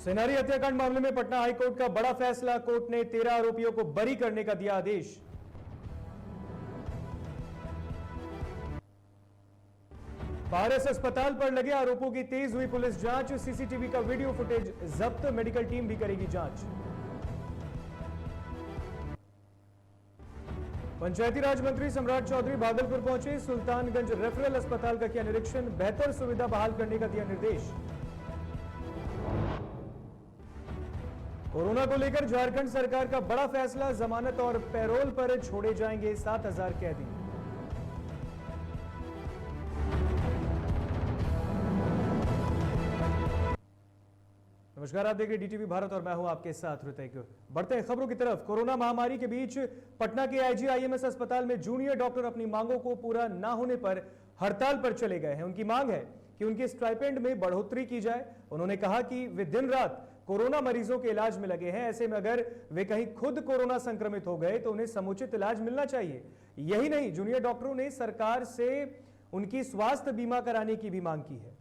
सेनारी हत्याकांड मामले में पटना हाईकोर्ट का बड़ा फैसला। कोर्ट ने 13 आरोपियों को बरी करने का दिया आदेश। पारस अस्पताल पर लगे आरोपों की तेज हुई पुलिस जांच। सीसीटीवी का वीडियो फुटेज जब्त, मेडिकल टीम भी करेगी जांच। पंचायती राज मंत्री सम्राट चौधरी भागलपुर पहुंचे। सुल्तानगंज रेफरल अस्पताल का किया निरीक्षण, बेहतर सुविधा बहाल करने का दिया निर्देश। कोरोना को लेकर झारखंड सरकार का बड़ा फैसला, जमानत और पैरोल पर छोड़े जाएंगे 7,000 कैदी। नमस्कार, आप देख रहे डीटीवी भारत और मैं हूं आपके साथ ऋतिक। बढ़ते हैं खबरों की तरफ। कोरोना महामारी के बीच पटना के आईजीआईएमएस अस्पताल में जूनियर डॉक्टर अपनी मांगों को पूरा ना होने पर हड़ताल पर चले गए हैं। उनकी मांग है कि उनके स्टाइपेंड में बढ़ोतरी की जाए। उन्होंने कहा कि वे दिन रात कोरोना मरीजों के इलाज में लगे हैं। ऐसे में अगर वे कहीं खुद कोरोना संक्रमित हो गए तो उन्हें समुचित इलाज मिलना चाहिए। यही नहीं, जूनियर डॉक्टरों ने सरकार से उनकी स्वास्थ्य बीमा कराने की भी मांग की है।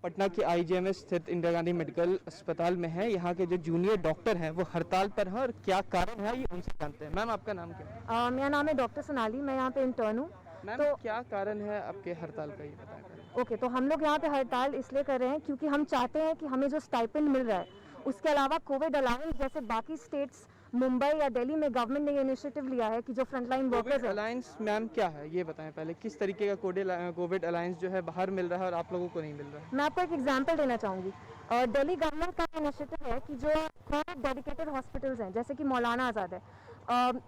पटना के आईजीएमएस स्थित इंदिरा गांधी मेडिकल अस्पताल में है। यहाँ के जो जूनियर डॉक्टर हैं वो हड़ताल पर हैं और क्या कारण है ये उनसे जानते हैं। मैम, आपका नाम क्या है? मेरा नाम है डॉक्टर सोनाली, मैं यहाँ पे इंटर्न हूँ। मैम, तो क्या कारण है आपके हड़ताल का, ये बताएं। ओके, तो हम लोग यहाँ पे हड़ताल इसलिए कर रहे हैं क्योंकि हम चाहते हैं कि हमें जो स्टाइपेंड मिल रहा है उसके अलावा कोविड अलाउंस, जैसे बाकी स्टेट्स मुंबई या दिल्ली में गवर्नमेंट ने ये इनिशिएटिव लिया है कि जो फ्रंटलाइन वर्कर्स है। अलायंस मैम क्या है ये बताएं पहले, किस तरीके का कोविड अलायंस जो है बाहर मिल रहा है और आप लोगों को नहीं मिल रहा है? मैं आपको एक एग्जांपल देना चाहूँगी। दिल्ली गवर्नमेंट का इनिशिएटिव है कि जो कोविड डेडिकेटेड हॉस्पिटल्स हैं, जैसे कि मौलाना आज़ाद है,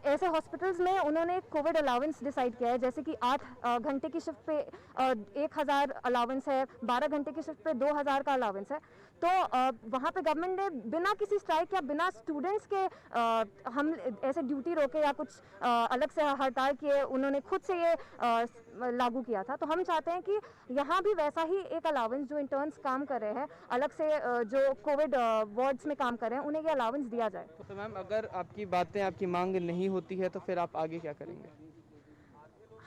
ऐसे हॉस्पिटल्स में उन्होंने कोविड अलाउंस डिसाइड किया है। जैसे कि 8 घंटे की शिफ्ट पे 1,000 अलाउंस है, 12 घंटे की शिफ्ट पे 2,000 का अलाउंस है। तो वहाँ पे गवर्नमेंट ने बिना किसी स्ट्राइक या बिना स्टूडेंट्स के हम ऐसे ड्यूटी रोके या कुछ अलग से हड़ताल किए, उन्होंने खुद से ये लागू किया था। तो हम चाहते हैं कि यहाँ भी वैसा ही एक अलाउंस, जो इंटर्न्स काम कर रहे हैं अलग से, जो कोविड वार्ड्स में काम कर रहे हैं, उन्हें ये अलाउंस दिया जाए। तो मैम, अगर आपकी बातें, आपकी मांग नहीं होती है तो फिर आप आगे क्या करेंगे?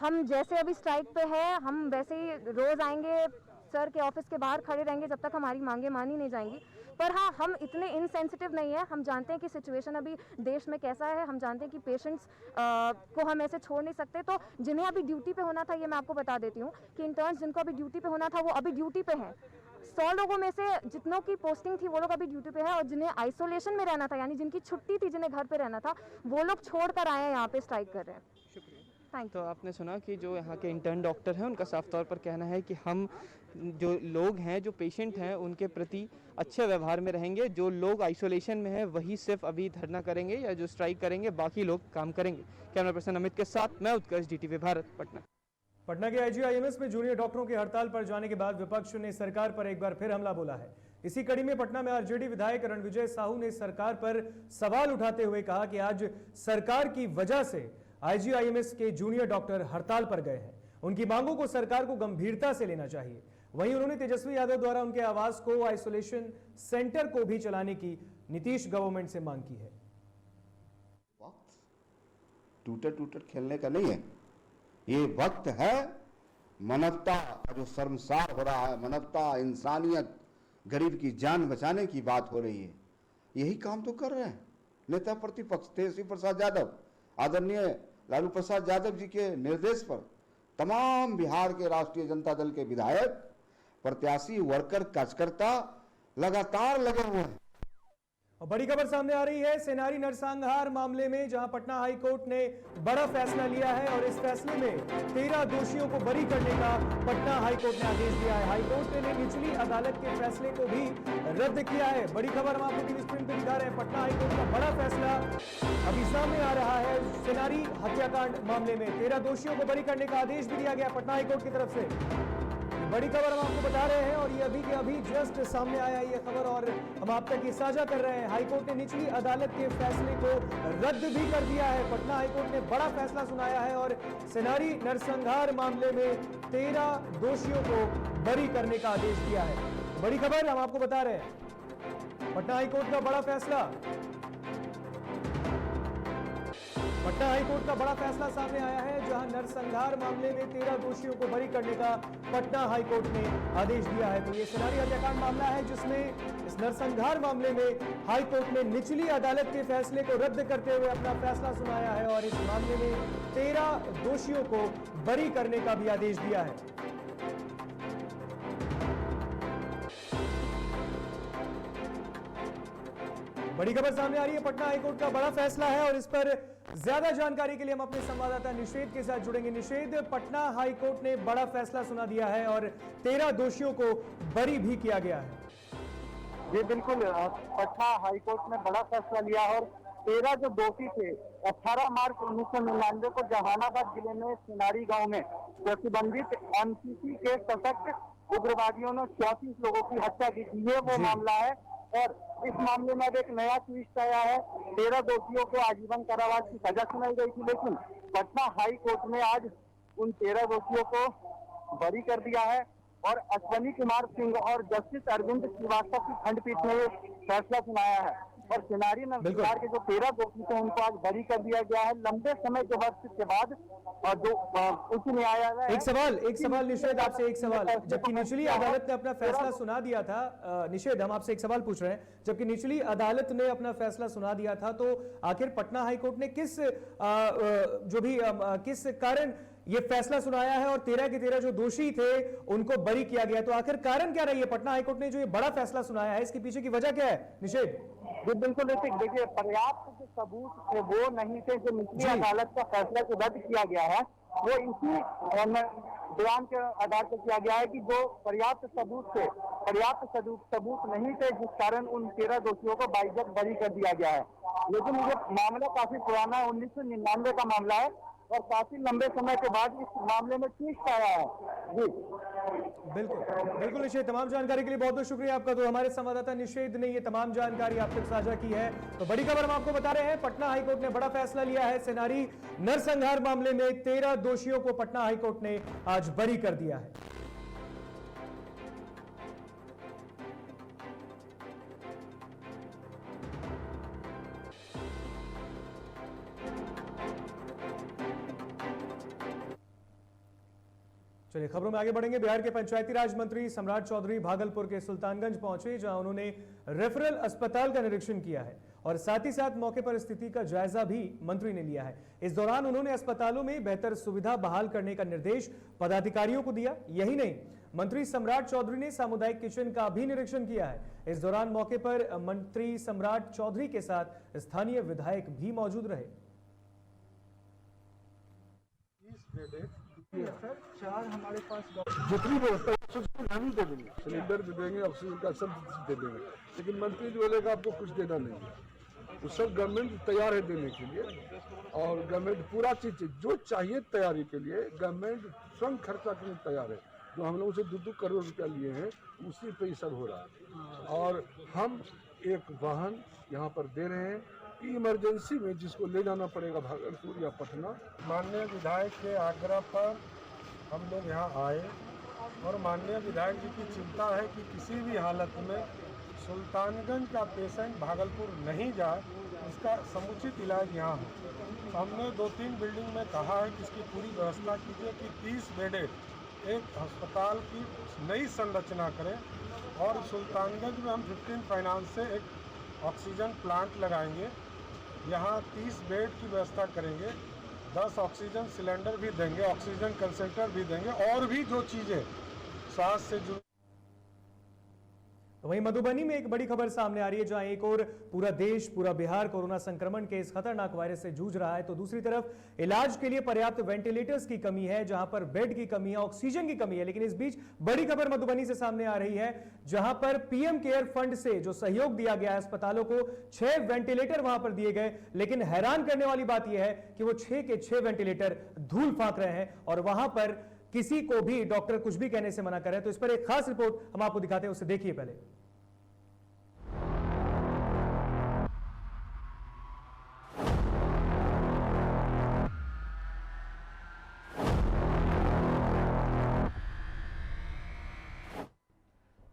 हम जैसे अभी स्ट्राइक पे है, हम वैसे ही रोज आएंगे, सर के ऑफिस के बाहर खड़े रहेंगे जब तक हमारी मांगे मानी नहीं जाएंगी। पर हाँ, हम इतने इनसेंसिटिव नहीं है। हम जानते हैं कि सिचुएशन अभी देश में कैसा है। हम जानते हैं कि पेशेंट्स को हम ऐसे छोड़ नहीं सकते। तो जिन्हें अभी ड्यूटी पे होना था, ये मैं आपको बता देती हूँ कि इंटर्न्स जिनको अभी ड्यूटी पे होना था वो अभी ड्यूटी पे हैं। 100 लोगों में से जितनों की पोस्टिंग थी वो लोग अभी ड्यूटी पे है, और जिन्हें आइसोलेशन में रहना था, यानी जिनकी छुट्टी थी, जिन्हें घर पे रहना था, वो लोग छोड़ कर आए हैं, यहाँ पे स्ट्राइक कर रहे हैं। शुक्रिया। थैंक तो आपने सुना कि जो यहाँ के इंटर्न डॉक्टर हैं उनका साफ तौर पर कहना है कि हम जो लोग हैं, जो पेशेंट हैं, उनके प्रति अच्छे व्यवहार में रहेंगे। जो लोग आइसोलेशन में हैं वही सिर्फ अभी धरना करेंगे या जो स्ट्राइक करेंगे, बाकी लोग काम करेंगे। कैमरा पर्सन अमित के साथ मैं उत्कर्ष, डीटीवी भारत, पटना। पटना के आईजीआईएमएस में जूनियर डॉक्टरों की हड़ताल पर जाने के बाद विपक्ष ने सरकार पर एक बार फिर हमला बोला है। इसी कड़ी में पटना में आरजेडी विधायक रणविजय साहू ने सरकार पर सवाल उठाते हुए कहा कि आज सरकार की वजह से आईजीआईएमएस के जूनियर डॉक्टर हड़ताल पर गए हैं। उनकी मांगों को सरकार को गंभीरता से लेना चाहिए। वहीं उन्होंने तेजस्वी यादव द्वारा उनके आवास को आइसोलेशन सेंटर को भी चलाने की नीतीश गवर्नमेंट से मांग की है। वक्त टूटर खेलने का नहीं है, ये वक्त है मानवता का जो शर्मसार हो रहा है, मानवता, इंसानियत, गरीब की जान बचाने की बात हो रही है। यही काम तो कर रहे हैं नेता प्रतिपक्ष तेजस्वी प्रसाद यादव। आदरणीय लालू प्रसाद यादव जी के निर्देश पर तमाम बिहार के राष्ट्रीय जनता दल के विधायक, प्रत्याशी, वर्कर, कार्यकर्ता लगातार लगे हुए हैं। और बड़ी खबर सामने आ रही है सेनारी नरसंहार मामले में, जहां पटना हाईकोर्ट ने बड़ा फैसला लिया है और इस फैसले में 13 दोषियों को बरी करने का पटना हाईकोर्ट ने आदेश दिया है। हाईकोर्ट ने निचली अदालत के फैसले को भी रद्द किया है। बड़ी खबर हम आपको टीवी स्क्रीन पर दिखा रहे हैं। पटना हाईकोर्ट का बड़ा फैसला अभी सामने आ रहा है। सेनारी हत्याकांड मामले में 13 दोषियों को बरी करने का आदेश भी दिया गया पटना हाईकोर्ट की तरफ से। बड़ी खबर हम आपको बता रहे हैं और ये अभी के अभी जस्ट सामने आया ये खबर और हम आप तक ये साझा कर रहे हैं। हाईकोर्ट ने निचली अदालत के फैसले को रद्द भी कर दिया है। पटना हाईकोर्ट ने बड़ा फैसला सुनाया है और सेनारी नरसंहार मामले में 13 दोषियों को बरी करने का आदेश दिया है। बड़ी खबर हम आपको बता रहे हैं, पटना हाईकोर्ट का बड़ा फैसला। पटना हाईकोर्ट का बड़ा फैसला सामने आया है, जहां नरसंहार मामले में 13 दोषियों को बरी करने का पटना हाईकोर्ट ने आदेश दिया है। तो ये सिनारी हत्याकांड मामला है, जिसमें इस नरसंहार मामले में हाईकोर्ट ने निचली अदालत के फैसले को रद्द करते हुए अपना फैसला सुनाया है और इस मामले में 13 दोषियों को बरी करने का भी आदेश दिया है। बड़ी खबर सामने आ रही है, पटना हाईकोर्ट का बड़ा फैसला है और इस पर ज्यादा जानकारी के लिए हम अपने संवाददाता निषेध के साथ जुड़ेंगे। निषेध, पटना हाईकोर्ट ने बड़ा फैसला सुना दिया है और 13 दोषियों को बरी भी किया गया है। जी बिल्कुल, पटना हाईकोर्ट ने बड़ा फैसला लिया और 13 जो दोषी थे 18 मार्च 1999 को जहानाबाद जिले में सिनारी गांव में प्रतिबंधित एमसीसी के सशक्त उग्रवादियों ने 34 लोगों की हत्या की थी। ये वो मामला है और इस मामले में अब एक नया ट्विस्ट आया है। 13 दोषियों को आजीवन कारावास की सजा सुनाई गई थी, लेकिन पटना हाई कोर्ट ने आज उन 13 दोषियों को बरी कर दिया है और अश्वनी कुमार सिंह और जस्टिस अरविंद श्रीवास्तव की खंडपीठ ने ये फैसला सुनाया है और सिनारी नरसंहार के जो 13 दोषी थे उनको आज बरी कर दिया गया है लंबे समय के बाद। और जो उच्च न्यायालय एक सवाल निषेध, आपसे एक सवाल। जबकि निचली अदालत ने अपना फैसला सुना दिया था, निषेध हम आपसे एक सवाल पूछ रहे हैं, जबकि निचली अदालत ने अपना फैसला सुना दिया था, तो आखिर पटना हाईकोर्ट ने किस कारण ये फैसला सुनाया है और 13 के 13 जो दोषी थे उनको बरी किया गया? तो आखिर कारण क्या रही है पटना हाईकोर्ट ने जो ये बड़ा फैसला सुनाया है, इसके पीछे की वजह क्या है? निषेध, बिल्कुल देखिए, पर्याप्त जो सबूत थे वो नहीं थे। जो निचली अदालत का फैसला को रद्द किया गया है वो इसी बयान के आधार पर किया गया है कि जो पर्याप्त सबूत थे, पर्याप्त सबूत नहीं थे, जिस कारण उन 13 दोषियों को बाइज्जत बरी कर दिया गया है। लेकिन ये मामला काफी पुराना है, 1999 का मामला है और काफी लंबे समय के बाद इस मामले में ट्विस्ट आया है। जी बिल्कुल निषेध, तमाम जानकारी के लिए बहुत बहुत शुक्रिया आपका। तो हमारे संवाददाता निषेध ने ये तमाम जानकारी आप तक साझा की है। तो बड़ी खबर हम आपको बता रहे हैं, पटना हाईकोर्ट ने बड़ा फैसला लिया है। सिनारी नरसंहार मामले में 13 दोषियों को पटना हाईकोर्ट ने आज बरी कर दिया है। चलिए खबरों में आगे बढ़ेंगे। बिहार के पंचायती राज मंत्री सम्राट चौधरी भागलपुर के सुल्तानगंज पहुंचे, जहां उन्होंने रेफरल अस्पताल का निरीक्षण किया है और साथ ही साथ मौके पर स्थिति का जायजा भी मंत्री ने लिया है। इस दौरान उन्होंने अस्पतालों में बेहतर सुविधा बहाल करने का निर्देश पदाधिकारियों को दिया। यही नहीं, मंत्री सम्राट चौधरी ने सामुदायिक किचन का भी निरीक्षण किया है। इस दौरान मौके पर मंत्री सम्राट चौधरी के साथ स्थानीय विधायक भी मौजूद रहे। चार हमारे पास जितनी व्यवस्था हम ही दे देंगे, सिलेंडर भी देंगे, ऑक्सीजन का सब दे देंगे, लेकिन मंत्री जो बोलेगा आपको कुछ देना नहीं है। तो सब गवर्नमेंट तैयार है देने के लिए और गवर्नमेंट पूरा चीज जो चाहिए तैयारी के लिए गवर्नमेंट स्वयं खर्चा करने तैयार है। जो हम लोगों से 2-2 करोड़ रुपया लिए हैं उसी पे ये सब हो रहा है और हम एक वाहन यहाँ पर दे रहे हैं कि इमरजेंसी में जिसको ले जाना पड़ेगा भागलपुर या पटना। माननीय विधायक के आग्रह पर हम लोग यहाँ आए और माननीय विधायक जी की चिंता है कि किसी भी हालत में सुल्तानगंज का पेशेंट भागलपुर नहीं जाए, इसका समुचित इलाज यहाँ हो। हमने 2-3 बिल्डिंग में कहा है कि इसकी पूरी व्यवस्था कीजिए कि 30 बेडेड एक अस्पताल की नई संरचना करें और सुल्तानगंज में हम 15 फाइनेंस से एक ऑक्सीजन प्लांट लगाएंगे। यहाँ 30 बेड की व्यवस्था करेंगे, 10 ऑक्सीजन सिलेंडर भी देंगे, ऑक्सीजन कंसेंट्रेटर भी देंगे और भी जो चीज़ें स्वास्थ्य से जुड़ी। वहीं मधुबनी में एक बड़ी खबर सामने आ रही है, जहां एक और पूरा देश, पूरा बिहार कोरोना संक्रमण के इस खतरनाक वायरस से जूझ रहा है, तो दूसरी तरफ इलाज के लिए पर्याप्त वेंटिलेटर्स की कमी है, जहां पर बेड की कमी है, ऑक्सीजन की कमी है। लेकिन इस बीच बड़ी खबर मधुबनी से सामने आ रही है, जहां पर पीएम केयर फंड से जो सहयोग दिया गया है अस्पतालों को, 6 वेंटिलेटर वहां पर दिए गए। लेकिन हैरान करने वाली बात यह है कि वो 6 के 6 वेंटिलेटर धूल फांक रहे हैं और वहां पर किसी को भी डॉक्टर कुछ भी कहने से मना कर रहे हैं। तो इस पर एक खास रिपोर्ट हम आपको दिखाते हैं, उसे देखिए पहले।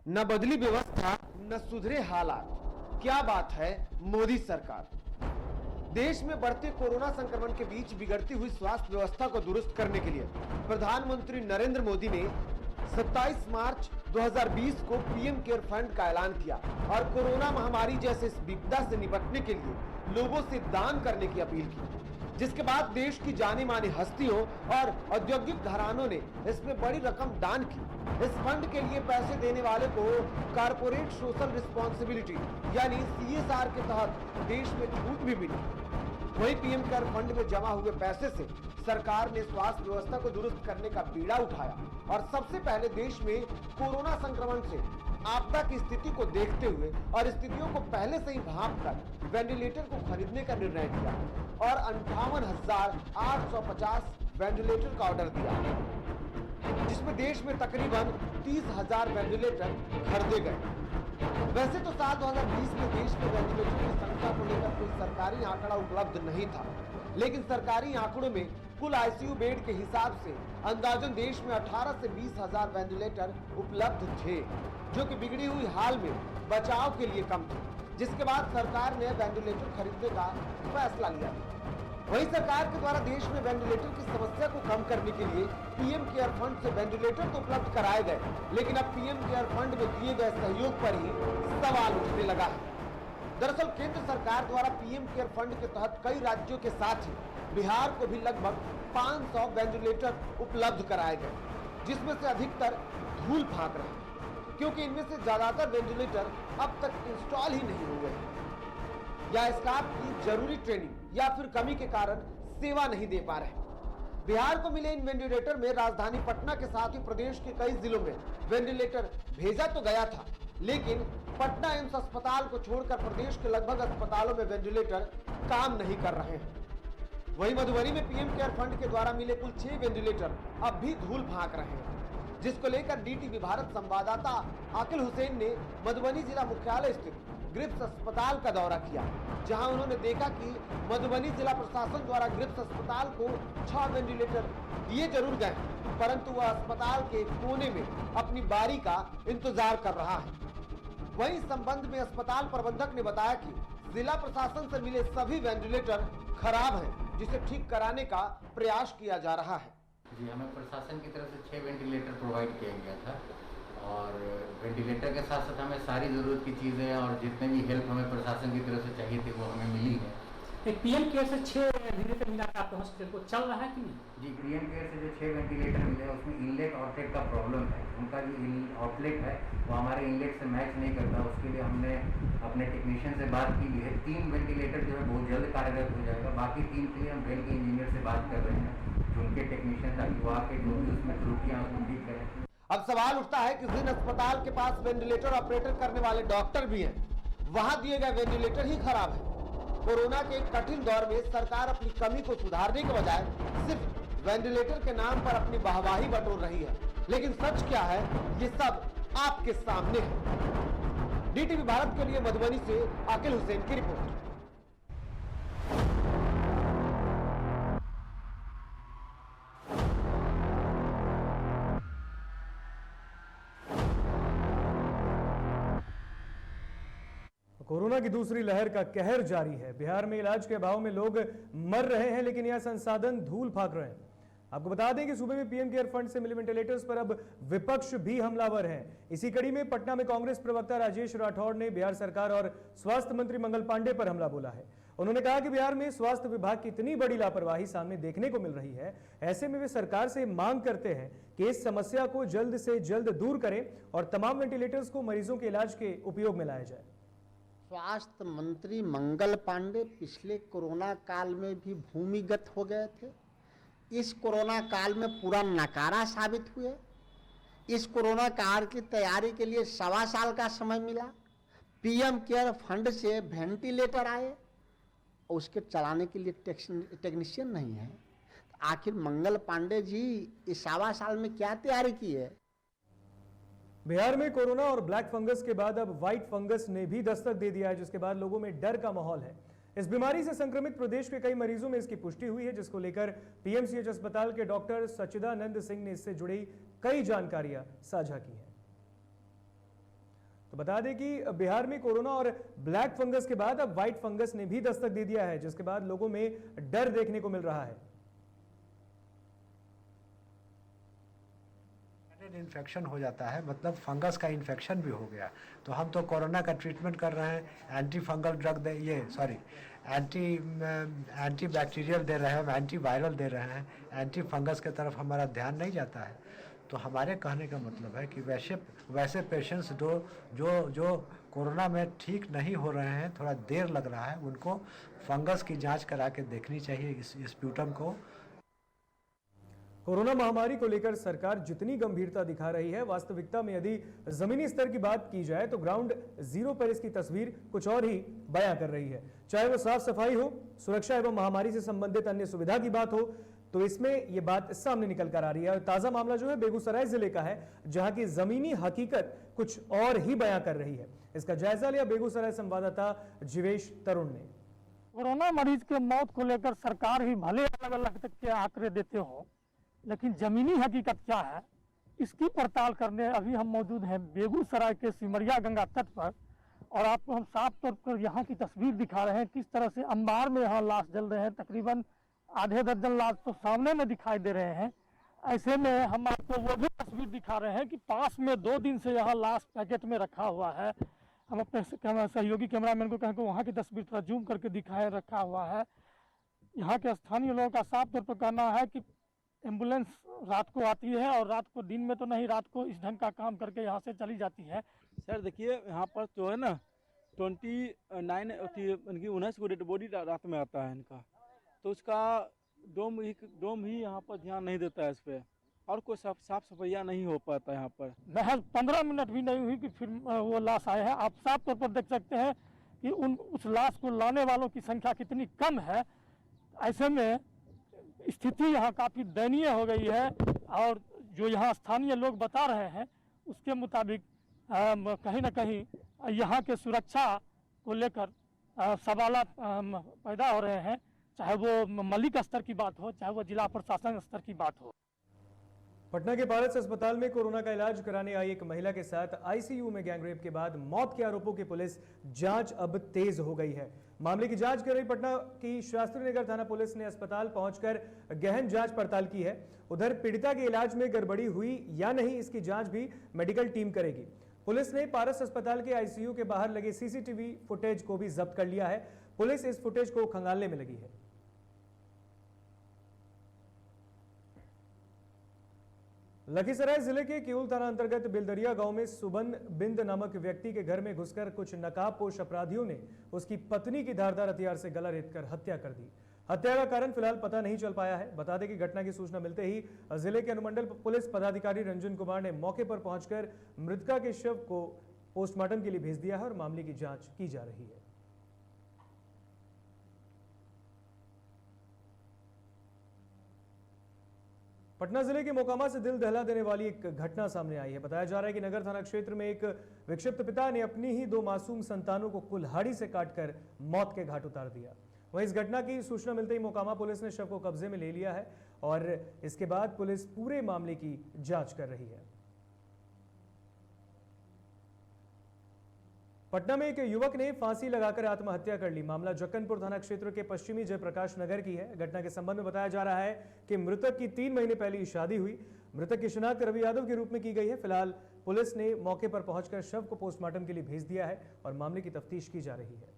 न बदली व्यवस्था न सुधरे हालात, क्या बात है मोदी सरकार। देश में बढ़ते कोरोना संक्रमण के बीच बिगड़ती हुई स्वास्थ्य व्यवस्था को दुरुस्त करने के लिए प्रधानमंत्री नरेंद्र मोदी ने 27 मार्च 2020 को पीएम केयर फंड का ऐलान किया और कोरोना महामारी जैसे इस विपदा से निपटने के लिए लोगों से दान करने की अपील की, जिसके बाद देश की जानी मानी हस्तियों और औद्योगिक घरानों ने इसमें बड़ी रकम दान की। इस फंड के लिए पैसे देने वाले को कारपोरेट सोशल रिस्पॉन्सिबिलिटी यानी CSR के तहत देश में छूट भी मिली। वही पीएम केयर फंड में जमा हुए पैसे से सरकार ने स्वास्थ्य व्यवस्था को दुरुस्त करने का बीड़ा उठाया और सबसे पहले देश में कोरोना संक्रमण से आपदा की स्थिति को देखते हुए और स्थितियों को पहले से ही भांपकर वेंटिलेटर को खरीदने का निर्णय किया और 58,850 वेंटिलेटर का ऑर्डर दिया, जिसमें देश में तकरीबन 30,000 वेंटिलेटर खरीदे गए। वैसे तो साल 2020 में देश में वेंटिलेटर की संख्या को लेकर कोई सरकारी आंकड़ा उपलब्ध नहीं था, लेकिन सरकारी आंकड़ों में कुल आईसीयू बेड के हिसाब से अंदाजन देश में 18 से 20,000 वेंटिलेटर उपलब्ध थे, जो कि बिगड़ी हुई हाल में बचाव के लिए कम थे, जिसके बाद सरकार ने वेंटिलेटर खरीदने का फैसला लिया। वहीं सरकार के द्वारा देश में वेंटिलेटर की समस्या को कम करने के लिए पीएम केयर फंड से वेंटिलेटर तो उपलब्ध कराए गए, लेकिन अब पीएम केयर फंड में दिए गए सहयोग पर ही सवाल उठने लगा है। दरअसल केंद्र सरकार द्वारा पीएम केयर फंड के तहत कई राज्यों के साथ ही बिहार को भी लगभग 500 वेंटिलेटर उपलब्ध कराए गए, जिसमें से अधिकतर धूल फाक रहे हैं, क्योंकि इनमें से ज्यादातर वेंटिलेटर अब तक इंस्टॉल ही नहीं हुए हैं या स्टाफ की जरूरी ट्रेनिंग या फिर कमी के कारण सेवा नहीं दे पा रहे। बिहार को मिले इन वेंटिलेटर में राजधानी पटना के साथ ही प्रदेश के कई जिलों में वेंटिलेटर भेजा तो गया था, लेकिन पटना एम्स अस्पताल को छोड़कर प्रदेश के लगभग अस्पतालों में वेंटिलेटर काम नहीं कर रहे हैं। वहीं मधुबनी में पीएम केयर फंड के द्वारा मिले कुल 6 वेंटिलेटर अब भी धूल फाक रहे हैं, जिसको लेकर डीटीवी भारत संवाददाता आकिल हुसैन ने मधुबनी जिला मुख्यालय स्थित ग्रिप्स अस्पताल का दौरा किया, जहां उन्होंने देखा कि मधुबनी जिला प्रशासन द्वारा ग्रिप्स अस्पताल को 6 वेंटिलेटर दिए जरूर गए, परंतु वह अस्पताल के कोने में अपनी बारी का इंतजार कर रहा है। वहीं इस संबंध में अस्पताल प्रबंधक ने बताया कि जिला प्रशासन से मिले सभी वेंटिलेटर खराब हैं, जिसे ठीक कराने का प्रयास किया जा रहा है। जी, हमें प्रशासन की तरफ से 6 वेंटिलेटर प्रोवाइड किया गया था और वेंटिलेटर के साथ साथ हमें सारी ज़रूरत की चीज़ें और जितने भी हेल्प हमें प्रशासन की तरफ से चाहिए थे वो हमें मिली है। पीएम केयर से 6 वेंटिलेटर मिला था आपके हॉस्पिटल को, चल रहा है कि नहीं? जी, पीएम केयर से जो 6 वेंटिलेटर मिले उसमें इनलेट आउटलेट का प्रॉब्लम है। उनका जो आउटलेट है वो हमारे इनलेट से मैच नहीं करता, उसके लिए हमने अपने टेक्नीशियन से बात की है। 3 वेंटिलेटर जो है बहुत जल्द कार्यरत हो जाएगा, बाकी 3 के लिए हम रेल के इंजीनियर से बात कर रहे हैं, उनके टेक्नीशियन ताकि वो आके जो भी उसमें त्रुटियाँ उसको ठीक करें। अब सवाल उठता है कि जिन अस्पताल के पास वेंटिलेटर ऑपरेटर करने वाले डॉक्टर भी हैं, वहां दिए गए वेंटिलेटर ही खराब है। कोरोना के कठिन दौर में सरकार अपनी कमी को सुधारने के बजाय सिर्फ वेंटिलेटर के नाम पर अपनी वाहवाही बटोर रही है, लेकिन सच क्या है ये सब आपके सामने है। डीटीवी भारत के लिए मधुबनी से आकिल हुसैन की रिपोर्ट। कोरोना की दूसरी लहर का कहर जारी है। बिहार में इलाज के अभाव में लोग मर रहे हैं, लेकिन यह संसाधन धूल फाक रहे हैं। आपको बता दें कि सूबे में पीएम केयर फंड से मिले वेंटिलेटर्स पर अब विपक्ष भी हमलावर है। इसी कड़ी में पटना में कांग्रेस प्रवक्ता राजेश राठौड़ ने बिहार सरकार और स्वास्थ्य मंत्री मंगल पांडे पर हमला बोला है। उन्होंने कहा कि बिहार में स्वास्थ्य विभाग की इतनी बड़ी लापरवाही सामने देखने को मिल रही है, ऐसे में वे सरकार से मांग करते हैं कि इस समस्या को जल्द से जल्द दूर करें और तमाम वेंटिलेटर्स को मरीजों के इलाज के उपयोग में लाया जाए। स्वास्थ्य मंत्री मंगल पांडे पिछले कोरोना काल में भी भूमिगत हो गए थे। इस कोरोना काल में पूरा नकारा साबित हुए। इस कोरोना काल की तैयारी के लिए 1.25 साल का समय मिला। पीएम केयर फंड से वेंटिलेटर आए और उसके चलाने के लिए टेक्नीशियन नहीं है। आखिर मंगल पांडे जी इस 1.25 साल में क्या तैयारी की है? बिहार में कोरोना और ब्लैक फंगस के बाद अब व्हाइट फंगस ने भी दस्तक दे दिया है, जिसके बाद लोगों में डर का माहौल है। इस बीमारी से संक्रमित प्रदेश के कई मरीजों में इसकी पुष्टि हुई है, जिसको लेकर पीएमसीएच अस्पताल के डॉक्टर सच्चिदानंद सिंह ने इससे जुड़ी कई जानकारियां साझा की हैं। तो बता दें कि बिहार में कोरोना और ब्लैक फंगस के बाद अब व्हाइट फंगस ने भी दस्तक दे दिया है, जिसके बाद लोगों में डर देखने को मिल रहा है। इन्फेक्शन हो जाता है, मतलब फंगस का इन्फेक्शन भी हो गया, तो हम तो कोरोना का ट्रीटमेंट कर रहे हैं, anti fungal drug anti bacterial दे रहे हैं, एंटी वायरल दे रहे हैं, एंटी फंगस के तरफ हमारा ध्यान नहीं जाता है। तो हमारे कहने का मतलब है कि वैसे पेशेंट्स जो कोरोना में ठीक नहीं हो रहे हैं, थोड़ा देर लग रहा है, उनको फंगस की जांच करा के देखनी चाहिए इस स्प्यूटम को। कोरोना महामारी को लेकर सरकार जितनी गंभीरता दिखा रही है, वास्तविकता में यदि जमीनी स्तर की बात की जाए तो ग्राउंड जीरो पर इसकी तस्वीर कुछ और ही बयां कर रही है। चाहे वो साफ सफाई हो, सुरक्षा एवं महामारी से संबंधित अन्य सुविधा की बात हो, तो इसमें ये बात सामने निकल कर आ रही है। और ताजा मामला जो है बेगूसराय जिले का है, जहां की जमीनी हकीकत कुछ और ही बयां कर रही है। इसका जायजा लिया बेगूसराय संवाददाता जीवेश तरुण ने। कोरोना मरीज के मौत को लेकर सरकार ही भले अलग अलग तक के आंकड़े देते हो, लेकिन जमीनी हकीकत क्या है इसकी पड़ताल करने अभी हम मौजूद हैं बेगूसराय के सिमरिया गंगा तट पर। और आपको हम साफ तौर पर यहाँ की तस्वीर दिखा रहे हैं, किस तरह से अंबार में यहाँ लाश जल रहे हैं। तकरीबन आधे दर्जन लाश तो सामने में दिखाई दे रहे हैं। ऐसे में हम आपको वो भी तस्वीर दिखा रहे हैं कि पास में 2 दिन से यहाँ लाश पैकेट में रखा हुआ है। हम अपने सहयोगी कैमरामैन को कहें कि वहाँ की तस्वीर थोड़ा जूम करके दिखाए, रखा हुआ है। यहाँ के स्थानीय लोगों का साफ तौर पर कहना है कि एम्बुलेंस रात को आती है और रात को, दिन में तो नहीं, रात को इस ढंग का काम करके यहाँ से चली जाती है। सर देखिए, यहाँ पर जो है ना 19 को डेड बॉडी रात में आता है इनका, तो उसका डोम ही यहाँ पर ध्यान नहीं देता है इस पर, और कोई साफ सफाइया नहीं हो पाता यहाँ पर। महज 15 मिनट भी नहीं हुई कि फिर वो लाश आए हैं। आप साफ तौर पर देख सकते हैं कि उस लाश को लाने वालों की संख्या कितनी कम है। ऐसे में स्थिति यहाँ काफ़ी दयनीय हो गई है। और जो यहाँ स्थानीय लोग बता रहे हैं उसके मुताबिक कहीं ना कहीं यहाँ के सुरक्षा को लेकर सवाल पैदा हो रहे हैं, चाहे वो मलिक स्तर की बात हो, चाहे वो जिला प्रशासन स्तर की बात हो। पटना के पारस अस्पताल में कोरोना का इलाज कराने आई एक महिला के साथ आईसीयू में गैंगरेप के बाद मौत के आरोपों की पुलिस जांच अब तेज हो गई है। मामले की जांच कर रही पटना की शास्त्री नगर थाना पुलिस ने अस्पताल पहुंचकर गहन जांच पड़ताल की है। उधर पीड़िता के इलाज में गड़बड़ी हुई या नहीं, इसकी जांच भी मेडिकल टीम करेगी। पुलिस ने पारस अस्पताल के आईसीयू के बाहर लगे सीसीटीवी फुटेज को भी जब्त कर लिया है। पुलिस इस फुटेज को खंगालने में लगी है। लखीसराय जिले के किऊल थाना अंतर्गत बिलदरिया गांव में सुबन बिंद नामक व्यक्ति के घर में घुसकर कुछ नकाबपोश अपराधियों ने उसकी पत्नी की धारदार हथियार से गला रेतकर हत्या कर दी। हत्या का कारण फिलहाल पता नहीं चल पाया है। बता दें कि घटना की सूचना मिलते ही जिले के अनुमंडल पुलिस पदाधिकारी रंजन कुमार ने मौके पर पहुंचकर मृतका के शव को पोस्टमार्टम के लिए भेज दिया है और मामले की जांच की जा रही है। पटना जिले के मोकामा से दिल दहला देने वाली एक घटना सामने आई है। बताया जा रहा है कि नगर थाना क्षेत्र में एक विक्षिप्त पिता ने अपनी ही 2 मासूम संतानों को कुल्हाड़ी से काटकर मौत के घाट उतार दिया। वहीं इस घटना की सूचना मिलते ही मोकामा पुलिस ने शव को कब्जे में ले लिया है और इसके बाद पुलिस पूरे मामले की जांच कर रही है। पटना में एक युवक ने फांसी लगाकर आत्महत्या कर ली। मामला जक्कनपुर थाना क्षेत्र के पश्चिमी जयप्रकाश नगर की है। घटना के संबंध में बताया जा रहा है कि मृतक की 3 महीने पहले ही शादी हुई। मृतक की शिनाख्त रवि यादव के रूप में की गई है। फिलहाल पुलिस ने मौके पर पहुंचकर शव को पोस्टमार्टम के लिए भेज दिया है और मामले की तफ्तीश की जा रही है।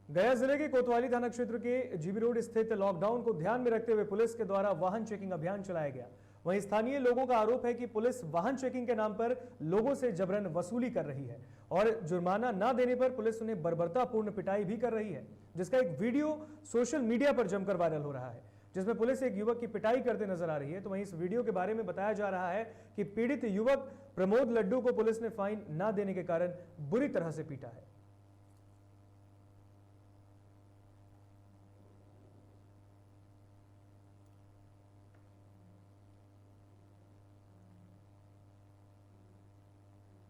गया जिले के कोतवाली थाना क्षेत्र के जीबी रोड स्थित लॉकडाउन को ध्यान में रखते हुए पुलिस के द्वारा वाहन चेकिंग अभियान चलाया गया। वहीं स्थानीय लोगों का आरोप है कि पुलिस वाहन चेकिंग के नाम पर लोगों से जबरन वसूली कर रही है और जुर्माना न देने पर पुलिस उन्हें बर्बरतापूर्ण पिटाई भी कर रही है, जिसका एक वीडियो सोशल मीडिया पर जमकर वायरल हो रहा है, जिसमें पुलिस एक युवक की पिटाई करते नजर आ रही है। तो वहीं इस वीडियो के बारे में बताया जा रहा है कि पीड़ित युवक प्रमोद लड्डू को पुलिस ने फाइन न देने के कारण बुरी तरह से पीटा है।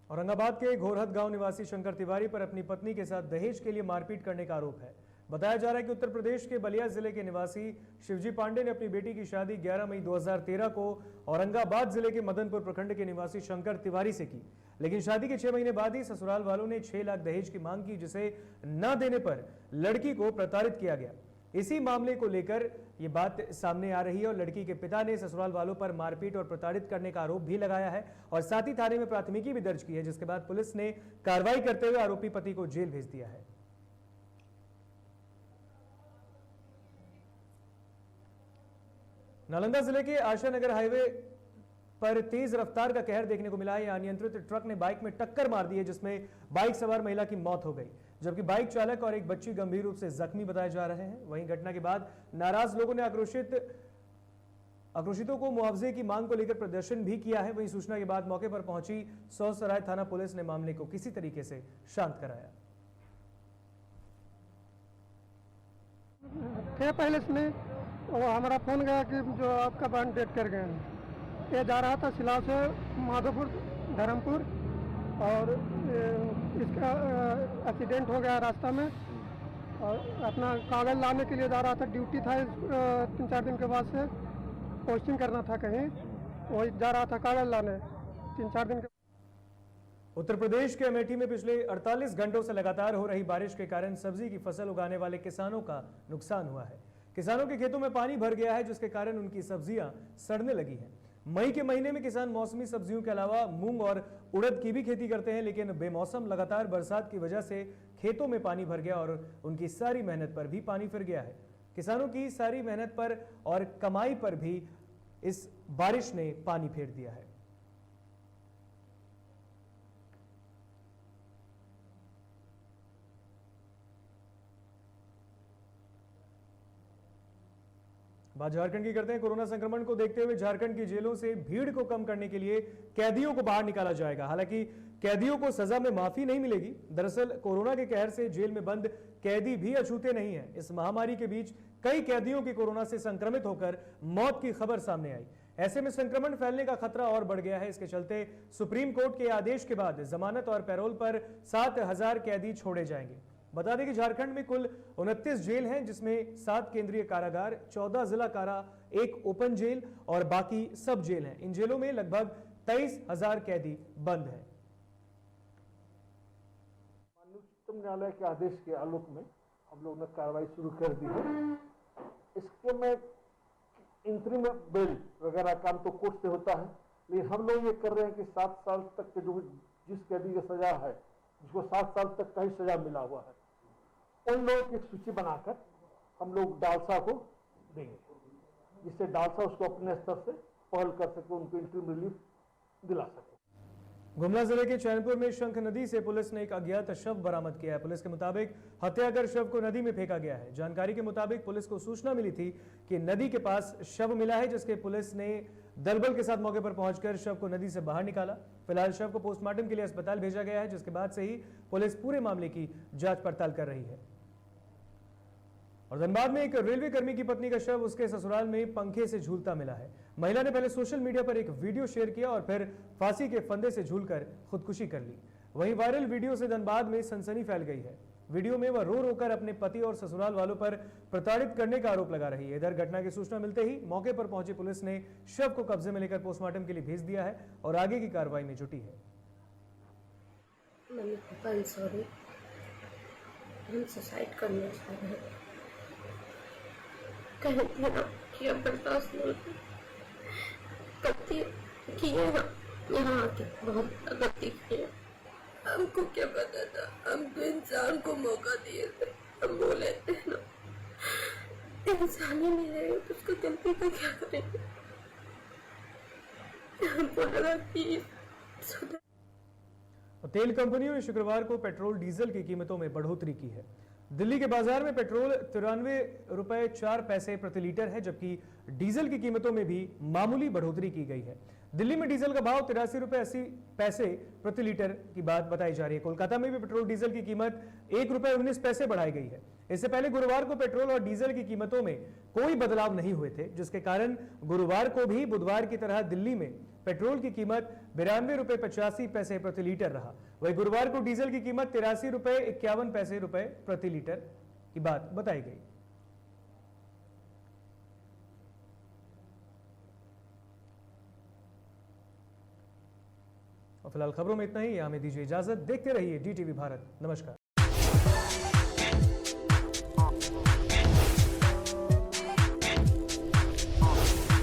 औरंगाबाद के घोरहद गांव निवासी शंकर तिवारी पर अपनी पत्नी के साथ दहेज के लिए मारपीट करने का आरोप है। बताया जा रहा है कि उत्तर प्रदेश के बलिया जिले के निवासी शिवजी पांडे ने अपनी बेटी की शादी 11 मई 2013 को औरंगाबाद जिले के मदनपुर प्रखंड के निवासी शंकर तिवारी से की, लेकिन शादी के 6 महीने बाद ही ससुराल वालों ने 6 लाख दहेज की मांग की, जिसे न देने पर लड़की को प्रताड़ित किया गया। इसी मामले को लेकर ये बात सामने आ रही है और लड़की के पिता ने ससुराल वालों पर मारपीट और प्रताड़ित करने का आरोप भी लगाया है और साथ ही थाने में प्राथमिकी भी दर्ज की है, जिसके बाद पुलिस ने कार्रवाई करते हुए आरोपी पति को जेल भेज दिया है। नालंदा जिले के आशानगर हाईवे पर तेज रफ्तार का कहर देखने को मिला है। अनियंत्रित ट्रक ने बाइक में टक्कर मार दी है, जिसमें बाइक सवार महिला की मौत हो गई, जबकि बाइक चालक और एक बच्ची गंभीर रूप से जख्मी बताए जा रहे हैं। वहीं घटना के बाद नाराज लोगों ने आक्रोशितों को मुआवजे की मांग को लेकर प्रदर्शन भी किया है। वहीं सूचना के बाद मौके पर पहुंची सौसराय थाना पुलिस ने मामले को किसी तरीके से शांत कराया। पहले इसमें हमारा फोन गया कि जो आपका बहन डेट कर गए हैं। ये जा रहा था सिला से माधोपुर धर्मपुर और इसका एक्सीडेंट हो गया रास्ता में और अपना कागज लाने के लिए जा रहा था। ड्यूटी था 3-4 दिन के बाद से, पोस्टिंग करना था कहीं, वही जा रहा था कागज लाने 3-4 दिन के। उत्तर प्रदेश के अमेठी में पिछले 48 घंटों से लगातार हो रही बारिश के कारण सब्जी की फसल उगाने वाले किसानों का नुकसान हुआ है। किसानों के खेतों में पानी भर गया है, जिसके कारण उनकी सब्जियां सड़ने लगी हैं। मई के महीने में किसान मौसमी सब्जियों के अलावा मूंग और उड़द की भी खेती करते हैं, लेकिन बेमौसम लगातार बरसात की वजह से खेतों में पानी भर गया और उनकी सारी मेहनत पर भी पानी फिर गया है। किसानों की सारी मेहनत पर और कमाई पर भी इस बारिश ने पानी फेर दिया है। बात झारखंड की करते हैं। कोरोना संक्रमण को देखते हुए झारखंड की जेलों से भीड़ को कम करने के लिए कैदियों को बाहर निकाला जाएगा। हालांकि कैदियों को सजा में माफी नहीं मिलेगी। दरअसल कोरोना के कहर से जेल में बंद कैदी भी अछूते नहीं हैं। इस महामारी के बीच कई कैदियों की कोरोना से संक्रमित होकर मौत की खबर सामने आई। ऐसे में संक्रमण फैलने का खतरा और बढ़ गया है। इसके चलते सुप्रीम कोर्ट के आदेश के बाद जमानत और पैरोल पर 7,000 कैदी छोड़े जाएंगे। बता दें कि झारखंड में कुल 29 जेल हैं, जिसमें 7 केंद्रीय कारागार, 14 जिला कारा, 1 ओपन जेल और बाकी सब जेल हैं। इन जेलों में लगभग 23,000 कैदी बंद हैं। उच्चतम न्यायालय के आदेश के आलोक में हम लोग ने कार्रवाई शुरू कर दी है। इसके में इंटरिम बेल वगैरह काम तो कोर्ट से होता है, लेकिन हम लोग ये कर रहे हैं कि 7 साल तक के जो जिस कैदी की सजा है, जिसको 7 साल तक का ही सजा मिला हुआ है, उन लोगों की एक सूची बनाकर हम लोग डालसा को देंगे, जिससे डालसा उसको अपने स्तर से पहल कर सके, उनको इंटरिम रिलीफ दिला सके। गुमला जिले के चैनपुर में शंख नदी से पुलिस ने एक अज्ञात शव बरामद किया है। पुलिस के मुताबिक हत्या कर शव को नदी में फेंका गया है। जानकारी के मुताबिक पुलिस को सूचना मिली थी कि नदी के पास शव मिला है, जिसके पुलिस ने दलबल के साथ मौके पर पहुंचकर शव को नदी से बाहर निकाला। फिलहाल शव को पोस्टमार्टम के लिए अस्पताल भेजा गया है, जिसके बाद से ही पुलिस पूरे मामले की जांच पड़ताल कर रही है। और धनबाद में एक रेलवे कर्मी की पत्नी का शव उसके ससुराल में पंखे से झूलता मिला है। महिला ने पहले सोशल मीडिया पर एक वीडियो शेयर किया और फिर फांसी के फंदे से झूलकर खुदकुशी कर ली। वहीं वायरल वीडियो से धनबाद में सनसनी फैल गई है। वीडियो में वह रो रोकर अपने पति और ससुराल वालों पर प्रताड़ित करने का आरोप लगा रही है। इधर घटना की सूचना मिलते ही मौके पर पहुंची पुलिस ने शव को कब्जे में लेकर पोस्टमार्टम के लिए भेज दिया है और आगे की कार्रवाई में जुटी है। हम सुसाइड करना चाह रहे हैं, कहते ना कि अब बर्दाश्त नहीं गलती किए हैं, यहाँ आके बहुत गलती किए। हमको क्या पता था, हम तो इंसान को मौका दिए थे। हम बोले थे ना, इंसान ही नहीं रहेगा तो उसको गलती का क्या करेंगे। हमको लगा कि तेल कंपनियों ने शुक्रवार को पेट्रोल डीजल की कीमतों में बढ़ोतरी की है। दिल्ली के बाजार में पेट्रोल 93 रुपए 4 पैसे प्रति लीटर है, जबकि डीजल की कीमतों में भी मामूली बढ़ोतरी की गई है। दिल्ली में डीजल का भाव 83 रुपए 80 पैसे प्रति लीटर की बात बताई जा रही है। कोलकाता में भी पेट्रोल डीजल की कीमत 1 रुपए 19 पैसे बढ़ाई गई है। इससे पहले गुरुवार को पेट्रोल और डीजल की कीमतों में कोई बदलाव नहीं हुए थे, जिसके कारण गुरुवार को भी बुधवार की तरह दिल्ली में पेट्रोल की कीमत 92 रुपए 85 पैसे प्रति लीटर रहा। वहीं गुरुवार को डीजल की कीमत 83 रुपए 51 पैसे प्रति लीटर की बात बताई गई। और फिलहाल खबरों में इतना ही, हमें दीजिए इजाजत। देखते रहिए DTV भारत। नमस्कार।